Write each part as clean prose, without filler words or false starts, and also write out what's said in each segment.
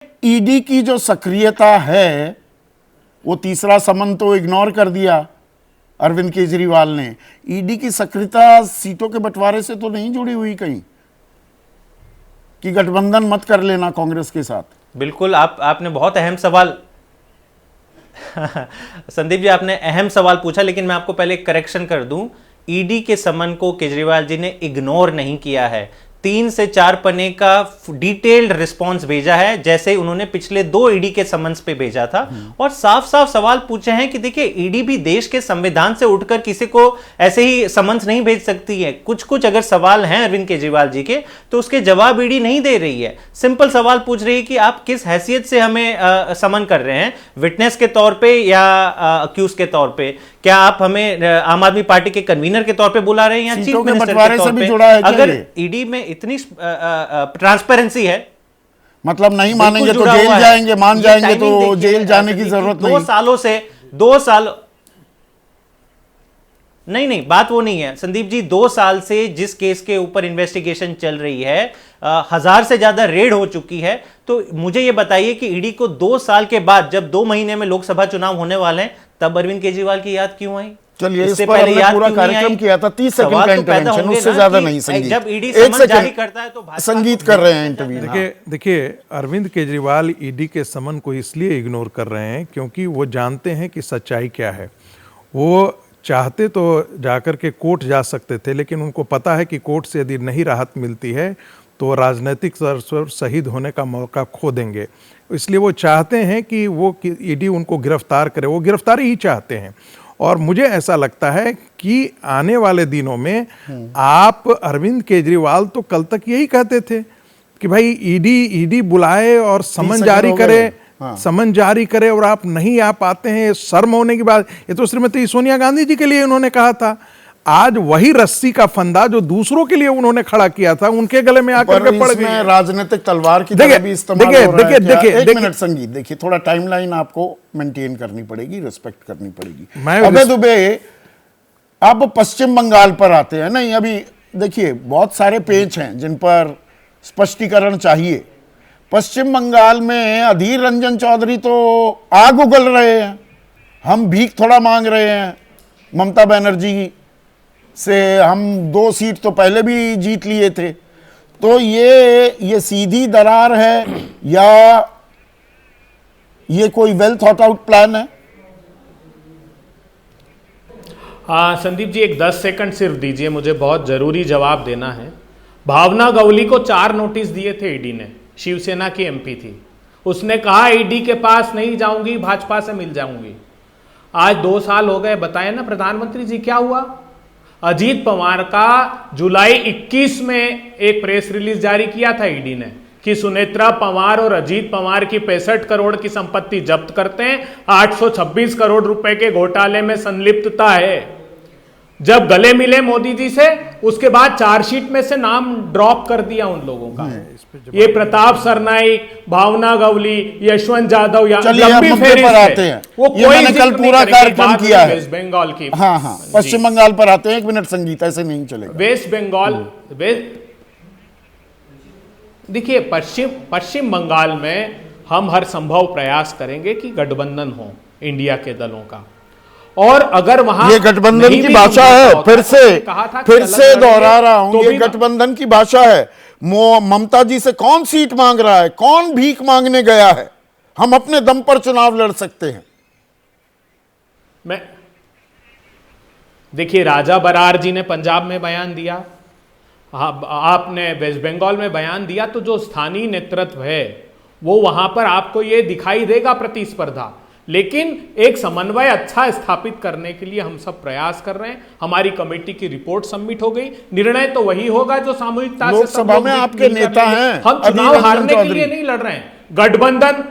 ED की जो सक्रियता है, वो तीसरा समन तो इग्नोर कर दिया अरविंद केजरीवाल ने। ईडी की सक्रियता सीटों के बंटवारे से तो नहीं जुड़ी हुई कहीं कि गठबंधन मत कर लेना कांग्रेस के साथ? बिल्कुल, आपने बहुत अहम सवाल संदीप जी, आपने अहम सवाल पूछा, लेकिन मैं आपको पहले एक करेक्शन कर दूं। ईडी के समन को केजरीवाल जी ने इग्नोर नहीं किया है। 3 से 4 पन्ने का डिटेल्ड रिस्पांस भेजा है, जैसे उन्होंने पिछले 2 ईडी के समन्स पे भेजा था, और साफ साफ सवाल पूछे हैं कि देखिए, ईडी भी देश के संविधान से उठकर किसी को ऐसे ही समन्स नहीं भेज सकती है। कुछ अगर सवाल हैं अरविंद केजरीवाल जी के, तो उसके जवाब ईडी नहीं दे रही है। सिंपल सवाल पूछ रही है कि आप किस हैसियत से हमें समन कर रहे हैं, विटनेस के तौर पे या अक्यूज के तौर पे? क्या आप हमें आम आदमी पार्टी के कन्वीनर के तौर पे बुला रहे हैं या चीफ मिनिस्टर के तौर पे? अगर ईडी में इतनी ट्रांसपेरेंसी है, मतलब नहीं मानेंगे तो जेल जाएंगे, मान जाएंगे तो जेल जाने की जरूरत नहीं। 2 सालों से 2 साल नहीं, बात वो नहीं है संदीप जी। 2 साल से जिस केस के ऊपर इन्वेस्टिगेशन चल रही है, 1000 से ज्यादा रेड हो चुकी है, तो मुझे ये बताइए कि ईडी को 2 साल के बाद, जब 2 महीने में लोकसभा चुनाव होने वाले हैं, तब अरविंद केजरीवाल की याद क्यों आई? चलिए, इस पर हमने पूरा कार्यक्रम किया था, 30 सेकंड का इंटरवेंशन, उससे ज्यादा नहीं। संगीत, जब ईडी समन जारी करता है तो संगीत कर रहे हैं इंटरव्यू। देखिए, अरविंद केजरीवाल ईडी के समन को इसलिए इग्नोर कर रहे हैं क्योंकि वो जानते हैं कि सच्चाई क्या है। वो चाहते तो जाकर के कोर्ट जा सकते थे, लेकिन उनको पता है कि कोर्ट से यदि नहीं राहत मिलती है तो राजनीतिक स्तर पर शहीद होने का मौका खो देंगे। इसलिए वो चाहते हैं कि वो ईडी उनको गिरफ्तार करे, वो गिरफ्तारी ही चाहते हैं। और मुझे ऐसा लगता है कि आने वाले दिनों में आप अरविंद केजरीवाल तो कल तक यही कहते थे कि भाई ईडी बुलाए और समन जारी करे, समन जारी करे, और आप नहीं आ पाते हैं, शर्म होने की बात। ये तो श्रीमती सोनिया गांधी जी के लिए उन्होंने कहा था। आज वही रस्सी का फंदा जो दूसरों के लिए उन्होंने खड़ा किया था, उनके गले में आकर के पड़ गई। राजनीतिक तलवार की तरह भी इस्तेमाल हो रहा है। देखिए, एक मिनट संगीत, देखिए, थोड़ा टाइमलाइन आपको मेंटेन करनी पड़ेगी, रिस्पेक्ट करनी पड़ेगी। अबे दुबे, अब पश्चिम बंगाल पर आते हैं। नहीं, अभी देखिए, बहुत सारे पेच हैं जिन पर स्पष्टीकरण चाहिए। पश्चिम बंगाल में अधीर रंजन चौधरी तो आग उगल रहे हैं, हम भीख थोड़ा मांग रहे हैं ममता बनर्जी से, हम 2 सीट तो पहले भी जीत लिए थे। तो ये सीधी दरार है या ये कोई वेल थॉट आउट प्लान है? संदीप जी, एक 10 सेकंड सिर्फ दीजिए, मुझे बहुत जरूरी जवाब देना है। भावना गवली को 4 नोटिस दिए थे ईडी ने, शिवसेना की एमपी थी। उसने कहा ईडी के पास नहीं जाऊंगी, भाजपा से मिल जाऊंगी। आज 2 साल हो गए, बताएं ना प्रधानमंत्री जी क्या हुआ? अजीत पवार का जुलाई 21 में एक प्रेस रिलीज जारी किया था ईडी ने कि सुनेत्रा पवार और अजीत पवार की 65 करोड़ की संपत्ति जब्त करते हैं, 826 करोड़ रुपए के घोटाले में संलिप्तता है। जब गले मिले मोदी जी से, उसके बाद चार्जशीट में से नाम ड्रॉप कर दिया उन लोगों का। ये प्रताप सरनाइक, भावना गवली, यशवंत यादव या लंबी फेहरिस्त है। वो ये मैंने कल पूरा कार्यक्रम किया है। वेस्ट बंगाल की, हाँ, पश्चिम बंगाल पर आते हैं। 1 मिनट संगीत, ऐसे नहीं चलेगा। वेस्ट बंगाल, देखिए, पश्चिम बंगाल में हम हर संभव प्रयास करेंगे कि गठबंधन हो इंडिया के दलों का। और अगर वहां ये गठबंधन की भाषा है, फिर से दोहरा रहा हूं, ये गठबंधन की भाषा है। ममता जी से कौन सीट मांग रहा है? कौन भीख मांगने गया है? हम अपने दम पर चुनाव लड़ सकते हैं। देखिए, राजा बरार जी ने पंजाब में बयान दिया, आपने वेस्ट बंगाल में बयान दिया, तो जो स्थानीय नेतृत्व है वो वहां पर आपको ये दिखाई देगा प्रतिस्पर्धा। लेकिन एक समन्वय अच्छा स्थापित करने के लिए हम सब प्रयास कर रहे हैं। हमारी कमेटी की रिपोर्ट सबमिट हो गई, निर्णय तो वही होगा जो सामूहिकता से लोकसभा में आपके नेता हैं। हम चुनाव हारने के लिए नहीं लड़ रहे हैं। गठबंधन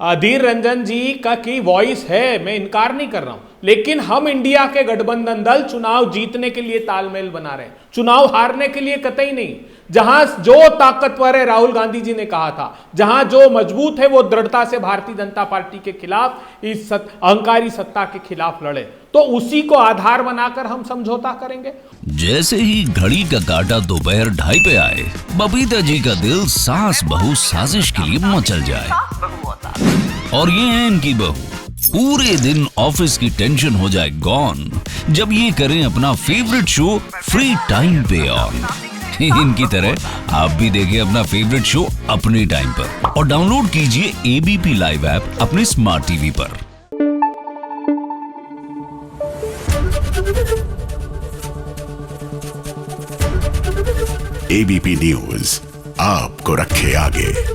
अधीर रंजन जी का की वॉइस है, मैं इनकार नहीं कर रहा हूं, लेकिन हम इंडिया के गठबंधन दल चुनाव जीतने के लिए तालमेल बना रहे हैं, चुनाव हारने के लिए कतई नहीं। जहां जो ताकतवर है, राहुल गांधी जी ने कहा था, जहां जो मजबूत है वो दृढ़ता से भारतीय जनता पार्टी के खिलाफ, इस अहंकारी सत्ता के खिलाफ लड़े, तो उसी को आधार बनाकर हम समझौता करेंगे। जैसे ही घड़ी का काटा दोपहर 2:30 पे आए, बबीता जी का दिल सास बहू साजिश के लिए मचल जाए। और ये है इनकी बहू, पूरे दिन ऑफिस की टेंशन हो जाए गॉन जब ये करें अपना फेवरेट शो फ्री टाइम पे ऑन। इनकी तरह आप भी देखें अपना फेवरेट शो अपने टाइम पर और डाउनलोड कीजिए एबीपी लाइव ऐप अपने स्मार्ट टीवी पर। एबीपी न्यूज आपको रखे आगे।